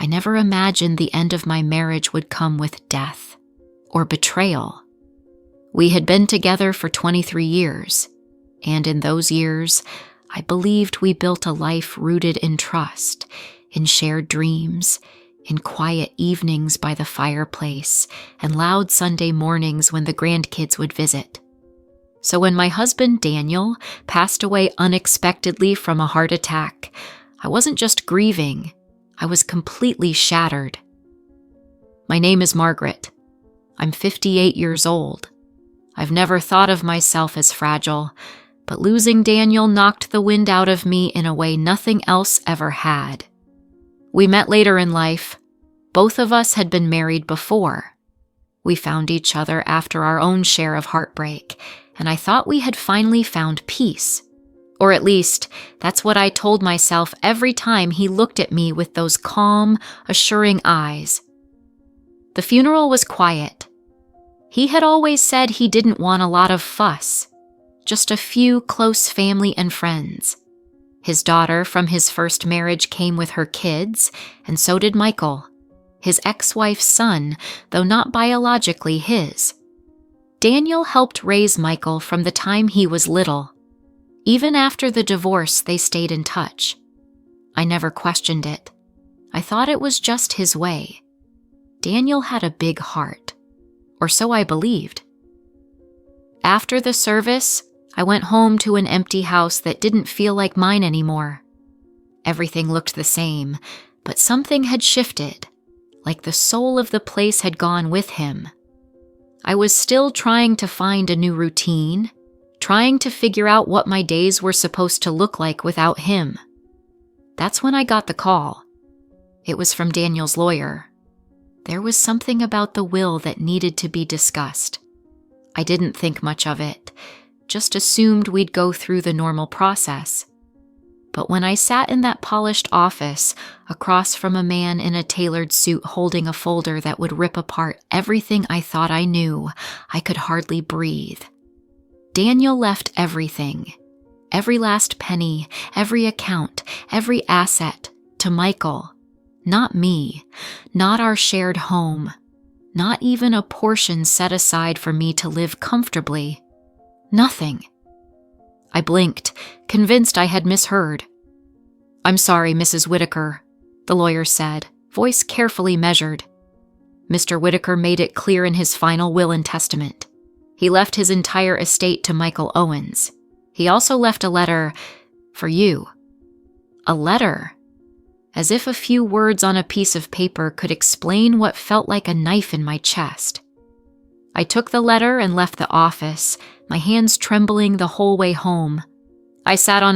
I never imagined the end of my marriage would come with death or betrayal. We had been together for 23 years, and in those years, I believed we built a life rooted in trust, in shared dreams, in quiet evenings by the fireplace, and loud Sunday mornings when the grandkids would visit. So when my husband Daniel passed away unexpectedly from a heart attack, I wasn't just grieving, I was completely shattered. My name is Margaret. I'm 58 years old. I've never thought of myself as fragile, but losing Daniel knocked the wind out of me in a way nothing else ever had. We met later in life. Both of us had been married before. We found each other after our own share of heartbreak, and I thought we had finally found peace. Or at least, that's what I told myself every time he looked at me with those calm, assuring eyes. The funeral was quiet. He had always said he didn't want a lot of fuss, just a few close family and friends. His daughter from his first marriage came with her kids, and so did Michael, his ex-wife's son, though not biologically his. Daniel helped raise Michael from the time he was little. Even after the divorce, they stayed in touch. I never questioned it. I thought it was just his way. Daniel had a big heart, or so I believed. After the service, I went home to an empty house that didn't feel like mine anymore. Everything looked the same, but something had shifted, like the soul of the place had gone with him. I was still trying to find a new routine, trying to figure out what my days were supposed to look like without him. That's when I got the call. It was from Daniel's lawyer. There was something about the will that needed to be discussed. I didn't think much of it, just assumed we'd go through the normal process. But when I sat in that polished office, across from a man in a tailored suit holding a folder that would rip apart everything I thought I knew, I could hardly breathe. Daniel left everything, every last penny, every account, every asset, to Michael. Not me, not our shared home, not even a portion set aside for me to live comfortably. Nothing. I blinked, convinced I had misheard. "I'm sorry, Mrs. Whitaker," the lawyer said, voice carefully measured. Mr. Whitaker made it clear in his final will and testament. He left his entire estate to Michael Owens. He also left a letter for you. A letter. As if a few words on a piece of paper could explain what felt like a knife in my chest. I took the letter and left the office, my hands trembling the whole way home. I sat on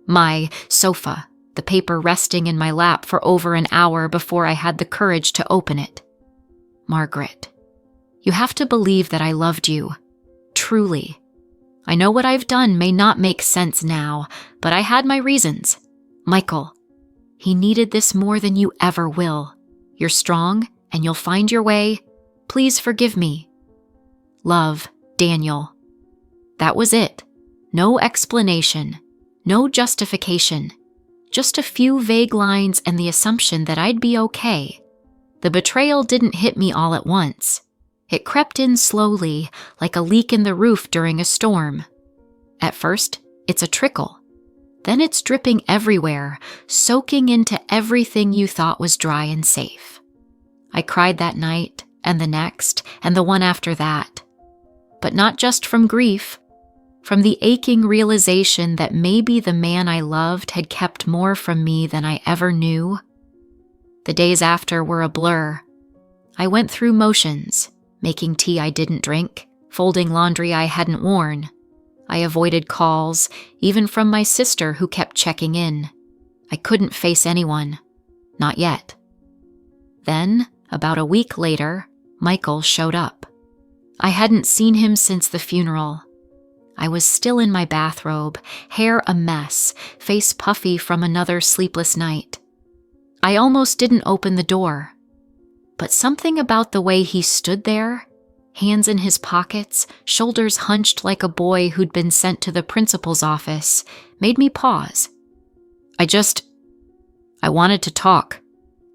my sofa, the paper resting in my lap for over an hour before I had the courage to open it. Margaret, you have to believe that I loved you. Truly. I know what I've done may not make sense now, but I had my reasons. Michael, he needed this more than you ever will. You're strong, and you'll find your way. Please forgive me. Love, Daniel. That was it. No explanation. No justification. Just a few vague lines and the assumption that I'd be okay. The betrayal didn't hit me all at once. It crept in slowly, like a leak in the roof during a storm. At first, it's a trickle. Then it's dripping everywhere, soaking into everything you thought was dry and safe. I cried that night, and the next, and the one after that. But not just from grief, from the aching realization that maybe the man I loved had kept more from me than I ever knew. The days after were a blur. I went through motions, making tea I didn't drink, folding laundry I hadn't worn. I avoided calls, even from my sister who kept checking in. I couldn't face anyone. Not yet. Then, about a week later, Michael showed up. I hadn't seen him since the funeral. I was still in my bathrobe, hair a mess, face puffy from another sleepless night. I almost didn't open the door. But something about the way he stood there, hands in his pockets, shoulders hunched like a boy who'd been sent to the principal's office, made me pause. I wanted to talk,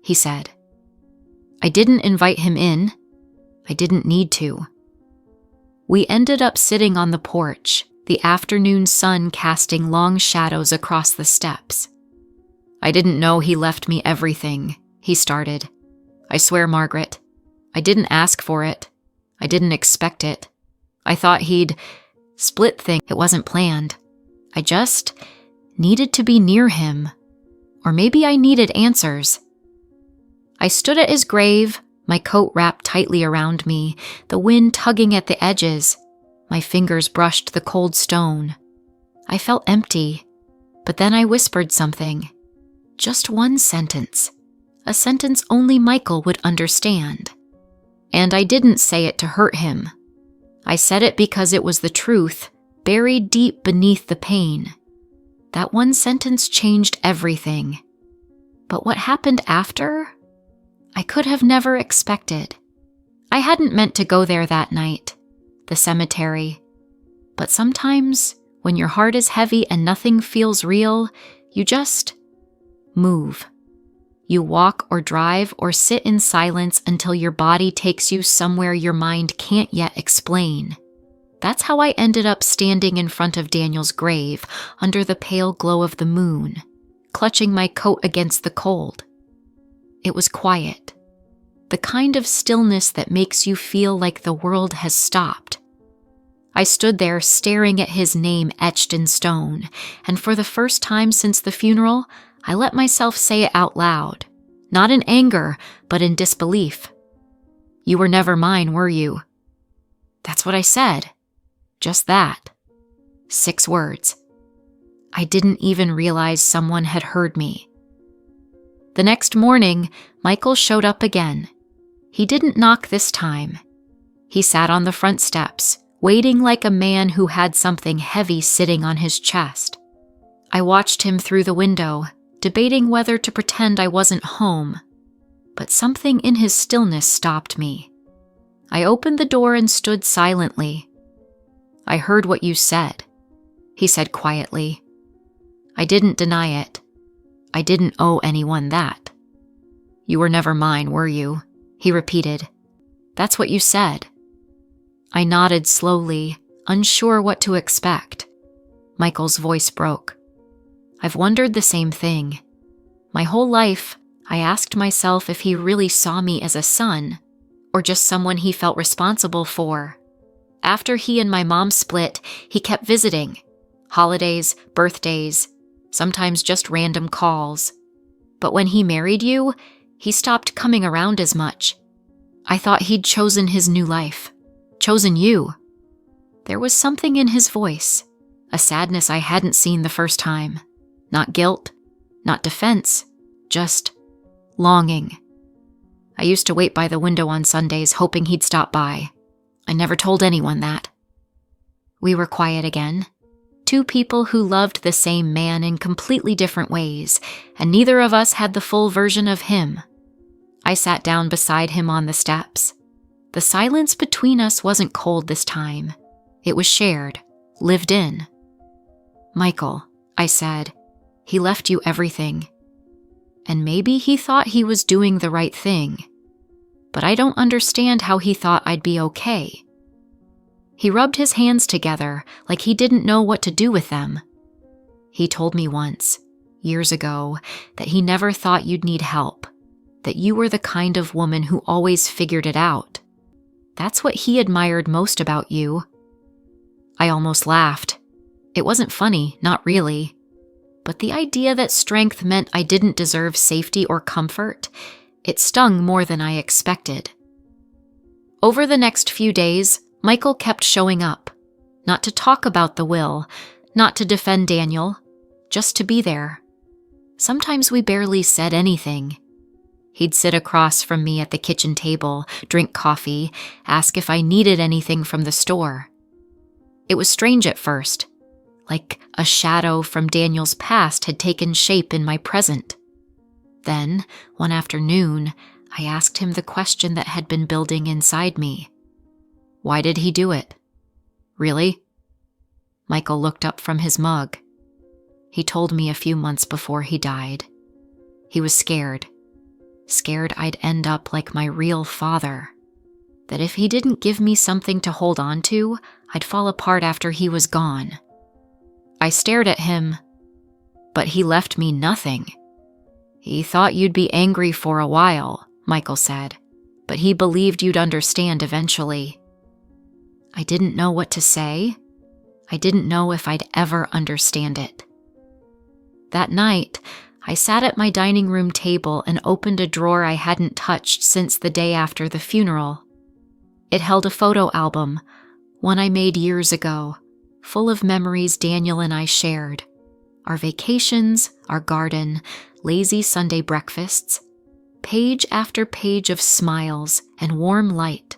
he said. I didn't invite him in. I didn't need to. We ended up sitting on the porch, the afternoon sun casting long shadows across the steps. I didn't know he left me everything, he started. I swear, Margaret, I didn't ask for it. I didn't expect it. I thought he'd split things. It wasn't planned. I just needed to be near him. Or maybe I needed answers. I stood at his grave, my coat wrapped tightly around me, the wind tugging at the edges. My fingers brushed the cold stone. I felt empty, but then I whispered something. Just one sentence. A sentence only Michael would understand. And I didn't say it to hurt him. I said it because it was the truth, buried deep beneath the pain. That one sentence changed everything. But what happened after? I could have never expected. I hadn't meant to go there that night, the cemetery. But sometimes, when your heart is heavy and nothing feels real, you just move. You walk or drive or sit in silence until your body takes you somewhere your mind can't yet explain. That's how I ended up standing in front of Daniel's grave, under the pale glow of the moon, clutching my coat against the cold. It was quiet. The kind of stillness that makes you feel like the world has stopped. I stood there staring at his name etched in stone, and for the first time since the funeral, I let myself say it out loud, not in anger, but in disbelief. You were never mine, were you? That's what I said. Just that. 6 words. I didn't even realize someone had heard me. The next morning, Michael showed up again. He didn't knock this time. He sat on the front steps, waiting like a man who had something heavy sitting on his chest. I watched him through the window, debating whether to pretend I wasn't home. But something in his stillness stopped me. I opened the door and stood silently. I heard what you said, he said quietly. I didn't deny it. I didn't owe anyone that. You were never mine, were you? He repeated. That's what you said. I nodded slowly, unsure what to expect. Michael's voice broke. I've wondered the same thing. My whole life, I asked myself if he really saw me as a son, or just someone he felt responsible for. After he and my mom split, he kept visiting. Holidays, birthdays, sometimes just random calls. But when he married you, he stopped coming around as much. I thought he'd chosen his new life, chosen you. There was something in his voice, a sadness I hadn't seen the first time. Not guilt, not defense, just longing. I used to wait by the window on Sundays hoping he'd stop by. I never told anyone that. We were quiet again. 2 people who loved the same man in completely different ways, and neither of us had the full version of him. I sat down beside him on the steps. The silence between us wasn't cold this time. It was shared, lived in. Michael, I said, he left you everything. And maybe he thought he was doing the right thing. But I don't understand how he thought I'd be okay. He rubbed his hands together like he didn't know what to do with them. He told me once, years ago, that he never thought you'd need help, that you were the kind of woman who always figured it out. That's what he admired most about you. I almost laughed. It wasn't funny, not really. But the idea that strength meant I didn't deserve safety or comfort, it stung more than I expected. Over the next few days, Michael kept showing up. Not to talk about the will, not to defend Daniel, just to be there. Sometimes we barely said anything. He'd sit across from me at the kitchen table, drink coffee, ask if I needed anything from the store. It was strange at first, like a shadow from Daniel's past had taken shape in my present. Then, one afternoon, I asked him the question that had been building inside me. Why did he do it? Really? Michael looked up from his mug. He told me a few months before he died. He was scared. scared I'd end up like my real father. That if he didn't give me something to hold on to, I'd fall apart after he was gone. I stared at him, but he left me nothing. He thought you'd be angry for a while, Michael said, but he believed you'd understand eventually. I didn't know what to say. I didn't know if I'd ever understand it. That night, I sat at my dining room table and opened a drawer I hadn't touched since the day after the funeral. It held a photo album, one I made years ago, full of memories Daniel and I shared. Our vacations, our garden, lazy Sunday breakfasts, page after page of smiles and warm light.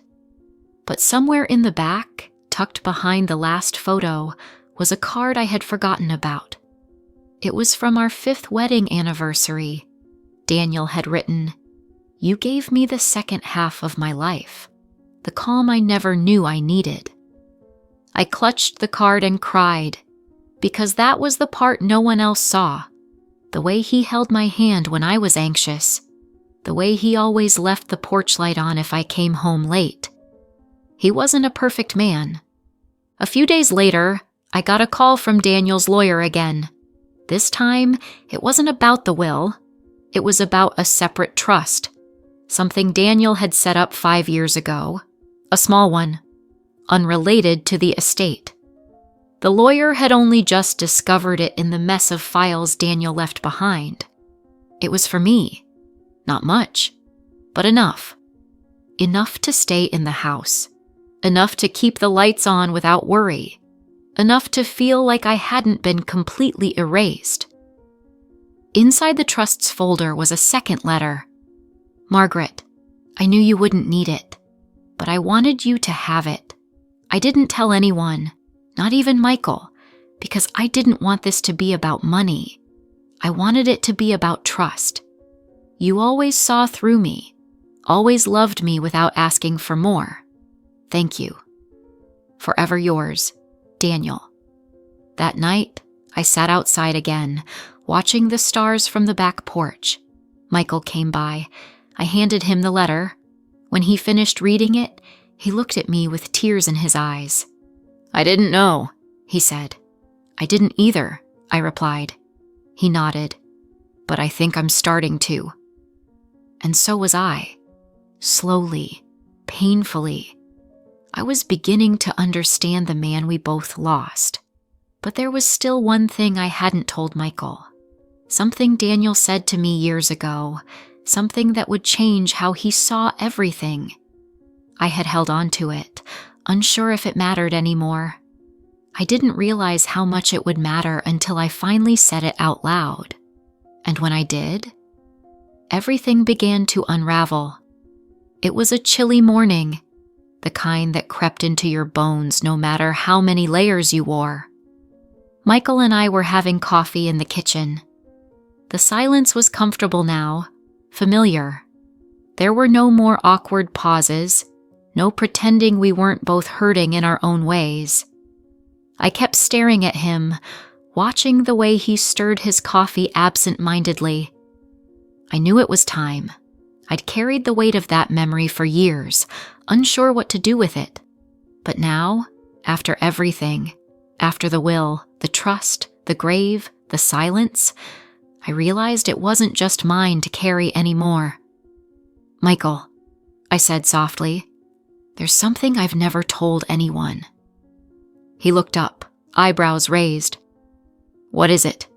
But somewhere in the back, tucked behind the last photo, was a card I had forgotten about. It was from our 5th wedding anniversary. Daniel had written, "You gave me the second half of my life, the calm I never knew I needed." I clutched the card and cried, because that was the part no one else saw. The way he held my hand when I was anxious. The way he always left the porch light on if I came home late. He wasn't a perfect man. A few days later, I got a call from Daniel's lawyer again. This time, it wasn't about the will. It was about a separate trust. Something Daniel had set up 5 years ago. A small one. Unrelated to the estate. The lawyer had only just discovered it in the mess of files Daniel left behind. It was for me. Not much, but enough. Enough to stay in the house. Enough to keep the lights on without worry. Enough to feel like I hadn't been completely erased. Inside the trust's folder was a second letter. "Margaret, I knew you wouldn't need it, but I wanted you to have it. I didn't tell anyone, not even Michael, because I didn't want this to be about money. I wanted it to be about trust. You always saw through me, always loved me without asking for more. Thank you. Forever yours, Daniel." That night, I sat outside again, watching the stars from the back porch. Michael came by. I handed him the letter. When he finished reading it, he looked at me with tears in his eyes. "I didn't know," he said. "I didn't either," I replied. He nodded. "But I think I'm starting to." And so was I. Slowly, painfully. I was beginning to understand the man we both lost. But there was still one thing I hadn't told Michael. Something Daniel said to me years ago. Something that would change how he saw everything. I had held on to it, unsure if it mattered anymore. I didn't realize how much it would matter until I finally said it out loud. And when I did, everything began to unravel. It was a chilly morning, the kind that crept into your bones no matter how many layers you wore. Michael and I were having coffee in the kitchen. The silence was comfortable now, familiar. There were no more awkward pauses, no pretending we weren't both hurting in our own ways. I kept staring at him, watching the way he stirred his coffee absent-mindedly. I knew it was time. I'd carried the weight of that memory for years, unsure what to do with it. But now, after everything, after the will, the trust, the grave, the silence, I realized it wasn't just mine to carry anymore. "Michael," I said softly, "there's something I've never told anyone." He looked up, eyebrows raised. "What is it?"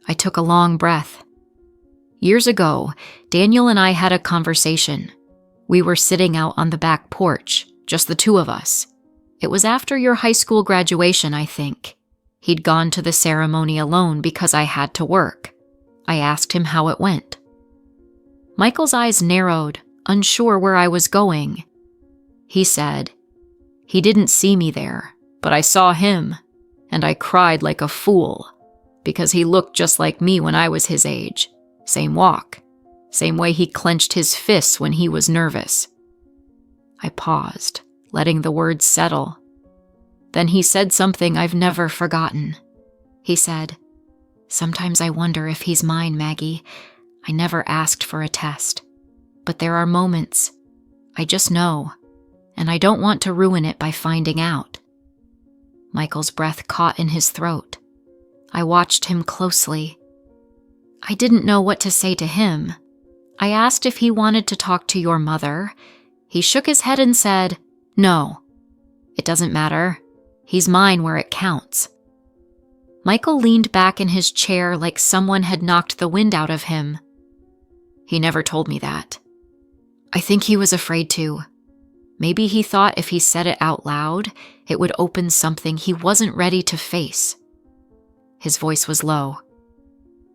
I took a long breath. Years ago, Daniel and I had a conversation. We were sitting out on the back porch, just the two of us. It was after your high school graduation, I think. He'd gone to the ceremony alone because I had to work. I asked him how it went. Michael's eyes narrowed, unsure where I was going. He said, "He didn't see me there, but I saw him, and I cried like a fool, because he looked just like me when I was his age. Same walk, same way he clenched his fists when he was nervous." I paused, letting the words settle. Then he said something I've never forgotten. He said, "Sometimes I wonder if he's mine, Maggie. I never asked for a test, but there are moments I just know, and I don't want to ruin it by finding out. Michael's breath caught in his throat. I watched him closely. I didn't know what to say to him. I asked if he wanted to talk to your mother. He shook his head and said, "No. It doesn't matter. He's mine where it counts." Michael leaned back in his chair like someone had knocked the wind out of him. He never told me that. I think he was afraid to. Maybe he thought if he said it out loud, it would open something he wasn't ready to face. His voice was low.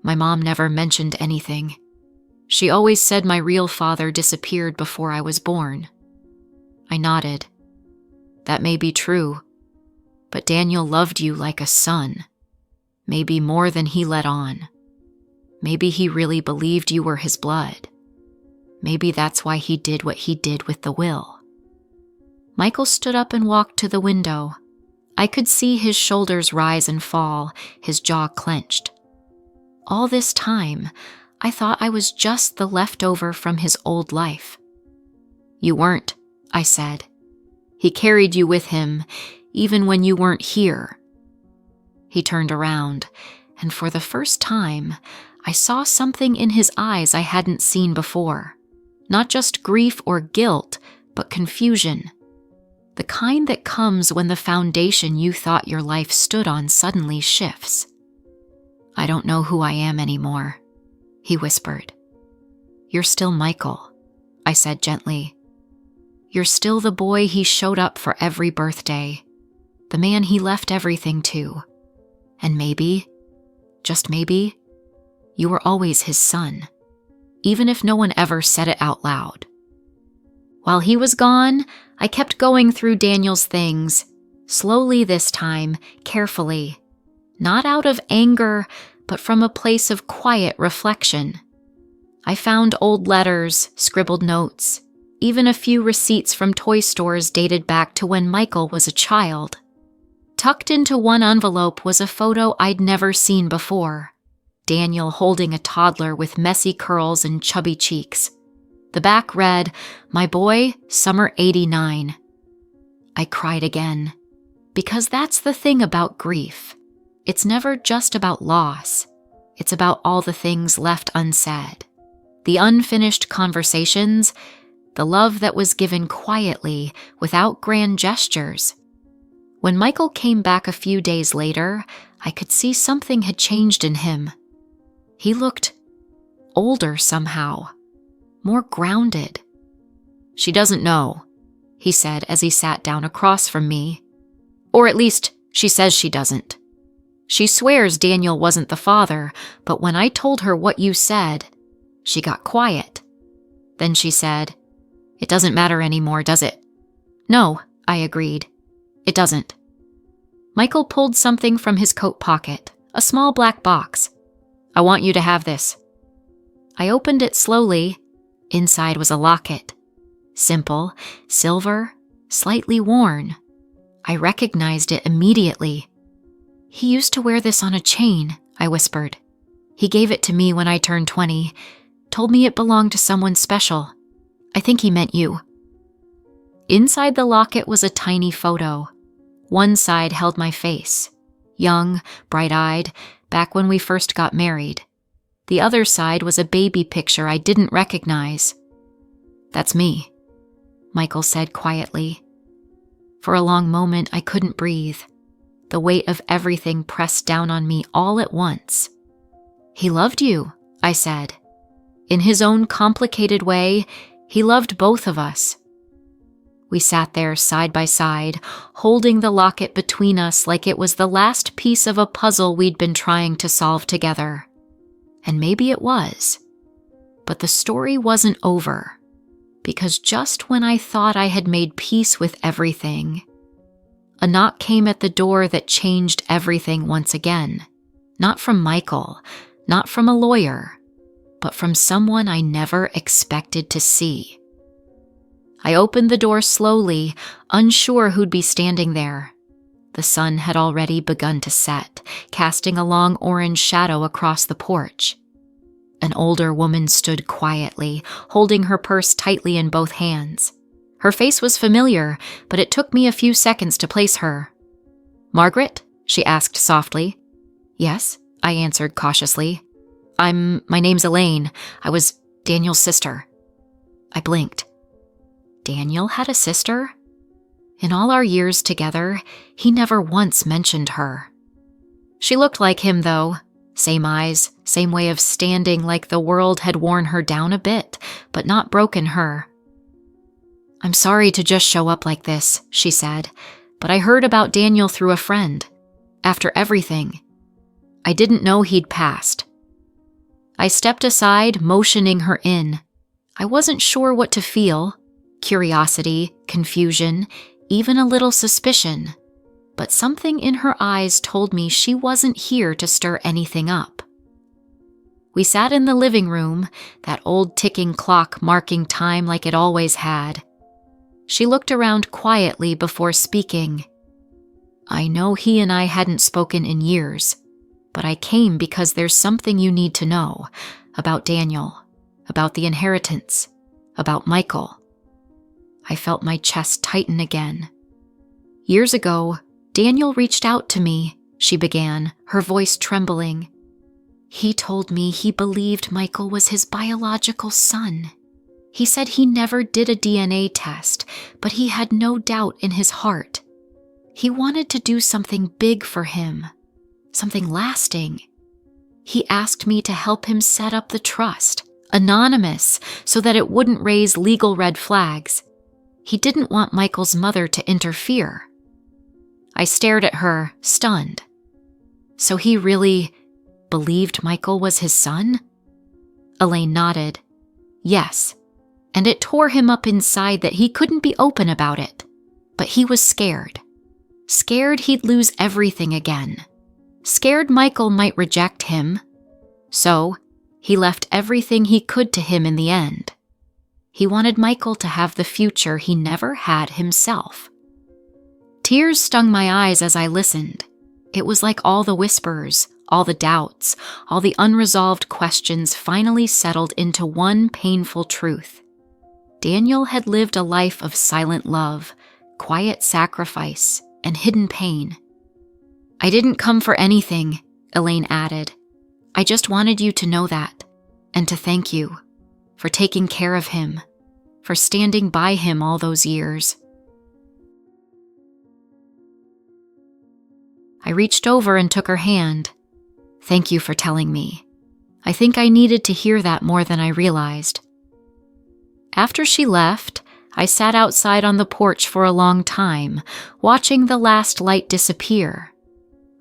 My mom never mentioned anything. She always said my real father disappeared before I was born. I nodded. That may be true, but Daniel loved you like a son. Maybe more than he let on. Maybe he really believed you were his blood. Maybe that's why he did what he did with the will. Michael stood up and walked to the window. I could see his shoulders rise and fall, his jaw clenched. All this time, I thought I was just the leftover from his old life. You weren't, I said. He carried you with him, even when you weren't here. He turned around, and for the first time, I saw something in his eyes I hadn't seen before. Not just grief or guilt, but confusion. The kind that comes when the foundation you thought your life stood on suddenly shifts. I don't know who I am anymore, he whispered. You're still Michael, I said gently. You're still the boy he showed up for every birthday, the man he left everything to. And maybe, just maybe, you were always his son, even if no one ever said it out loud. While he was gone, I kept going through Daniel's things, slowly this time, carefully, not out of anger, but from a place of quiet reflection. I found old letters, scribbled notes, even a few receipts from toy stores dated back to when Michael was a child. Tucked into one envelope was a photo I'd never seen before. Daniel holding a toddler with messy curls and chubby cheeks. The back read, "My boy, summer '89. I cried again. Because that's the thing about grief. It's never just about loss. It's about all the things left unsaid. The unfinished conversations, the love that was given quietly, without grand gestures. When Michael came back a few days later, I could see something had changed in him. He looked older somehow, more grounded. She doesn't know, he said as he sat down across from me. Or at least, she says she doesn't. She swears Daniel wasn't the father, but when I told her what you said, she got quiet. Then she said, "It doesn't matter anymore, does it?" "No," I agreed. "It doesn't." Michael pulled something from his coat pocket, a small black box. "I want you to have this." I opened it slowly. Inside was a locket. Simple, silver, slightly worn. I recognized it immediately. "He used to wear this on a chain," I whispered. "He gave it to me when I turned 20, told me it belonged to someone special. I think he meant you." Inside the locket was a tiny photo. One side held my face, young, bright-eyed, back when we first got married. The other side was a baby picture I didn't recognize. "That's me," Michael said quietly. For a long moment, I couldn't breathe. The weight of everything pressed down on me all at once. "He loved you," I said. In his own complicated way, he loved both of us. We sat there side by side, holding the locket between us like it was the last piece of a puzzle we'd been trying to solve together. And maybe it was. But the story wasn't over. Because just when I thought I had made peace with everything, a knock came at the door that changed everything once again. Not from Michael, not from a lawyer, but from someone I never expected to see. I opened the door slowly, unsure who'd be standing there. The sun had already begun to set, casting a long orange shadow across the porch. An older woman stood quietly, holding her purse tightly in both hands. Her face was familiar, but it took me a few seconds to place her. "Margaret?" she asked softly. "Yes," I answered cautiously. My name's Elaine. I was Daniel's sister." I blinked. Daniel had a sister? In all our years together, he never once mentioned her. She looked like him, though. Same eyes, same way of standing, like the world had worn her down a bit, but not broken her. "I'm sorry to just show up like this," she said, "but I heard about Daniel through a friend. After everything. I didn't know he'd passed." I stepped aside, motioning her in. I wasn't sure what to feel. Curiosity, confusion, even a little suspicion. But something in her eyes told me she wasn't here to stir anything up. We sat in the living room, that old ticking clock marking time like it always had. She looked around quietly before speaking. "I know he and I hadn't spoken in years, but I came because there's something you need to know about Daniel, about the inheritance, about Michael." I felt my chest tighten again. "Years ago, Daniel reached out to me," she began, her voice trembling. "He told me he believed Michael was his biological son. He said he never did a DNA test, but he had no doubt in his heart. He wanted to do something big for him, something lasting. He asked me to help him set up the trust, anonymous, so that it wouldn't raise legal red flags. He didn't want Michael's mother to interfere." I stared at her, stunned. "So he really believed Michael was his son?" Elaine nodded. "Yes, and it tore him up inside that he couldn't be open about it. But he was scared. Scared he'd lose everything again. Scared Michael might reject him. So, he left everything he could to him in the end. He wanted Michael to have the future he never had himself." Tears stung my eyes as I listened. It was like all the whispers, all the doubts, all the unresolved questions finally settled into one painful truth. Daniel had lived a life of silent love, quiet sacrifice, and hidden pain. "I didn't come for anything," Elaine added. "I just wanted you to know that, and to thank you for taking care of him, for standing by him all those years." I reached over and took her hand. "Thank you for telling me. I think I needed to hear that more than I realized." After she left, I sat outside on the porch for a long time, watching the last light disappear.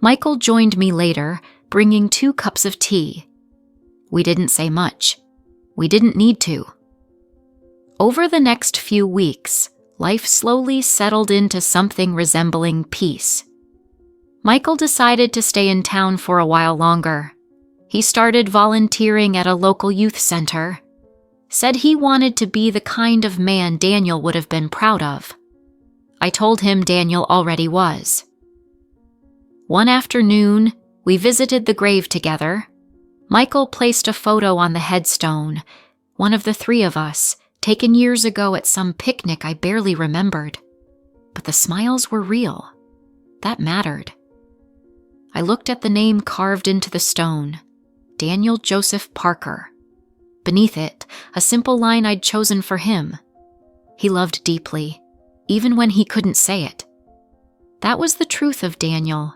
Michael joined me later, bringing 2 cups of tea. We didn't say much. We didn't need to. Over the next few weeks, life slowly settled into something resembling peace. Michael decided to stay in town for a while longer. He started volunteering at a local youth center. Said he wanted to be the kind of man Daniel would have been proud of. I told him Daniel already was. One afternoon, we visited the grave together. Michael placed a photo on the headstone, one of the 3 of us, taken years ago at some picnic I barely remembered. But the smiles were real. That mattered. I looked at the name carved into the stone, Daniel Joseph Parker. Beneath it, a simple line I'd chosen for him. He loved deeply, even when he couldn't say it. That was the truth of Daniel.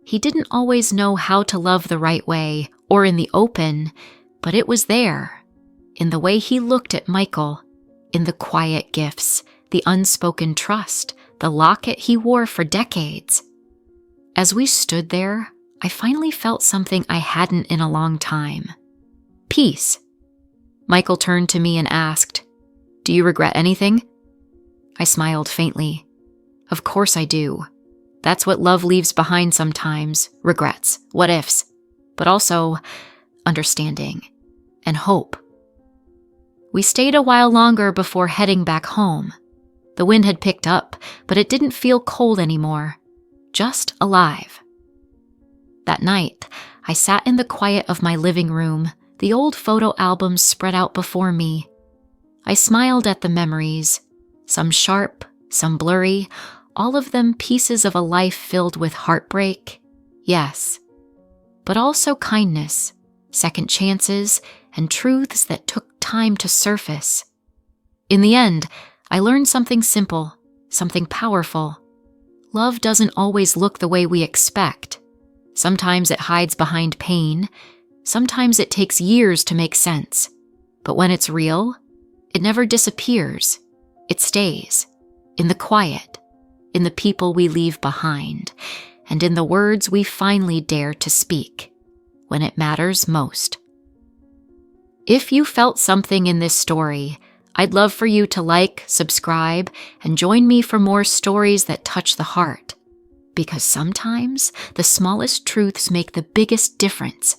He didn't always know how to love the right way, or in the open, but it was there, in the way he looked at Michael, in the quiet gifts, the unspoken trust, the locket he wore for decades. As we stood there, I finally felt something I hadn't in a long time. Peace. Michael turned to me and asked, "Do you regret anything?" I smiled faintly. "Of course I do. That's what love leaves behind sometimes, regrets, what ifs, but also understanding and hope." We stayed a while longer before heading back home. The wind had picked up, but it didn't feel cold anymore. Just alive. That night, I sat in the quiet of my living room, The old photo albums spread out before me. I smiled at the memories, some sharp, some blurry, all of them pieces of a life filled with heartbreak, yes, but also kindness, second chances, and truths that took time to surface. In the end, I learned something simple, something powerful. Love doesn't always look the way we expect. Sometimes it hides behind pain. Sometimes it takes years to make sense. But when it's real, it never disappears. It stays. In the quiet, in the people we leave behind, and in the words we finally dare to speak when it matters most. If you felt something in this story, I'd love for you to like, subscribe, and join me for more stories that touch the heart. Because sometimes the smallest truths make the biggest difference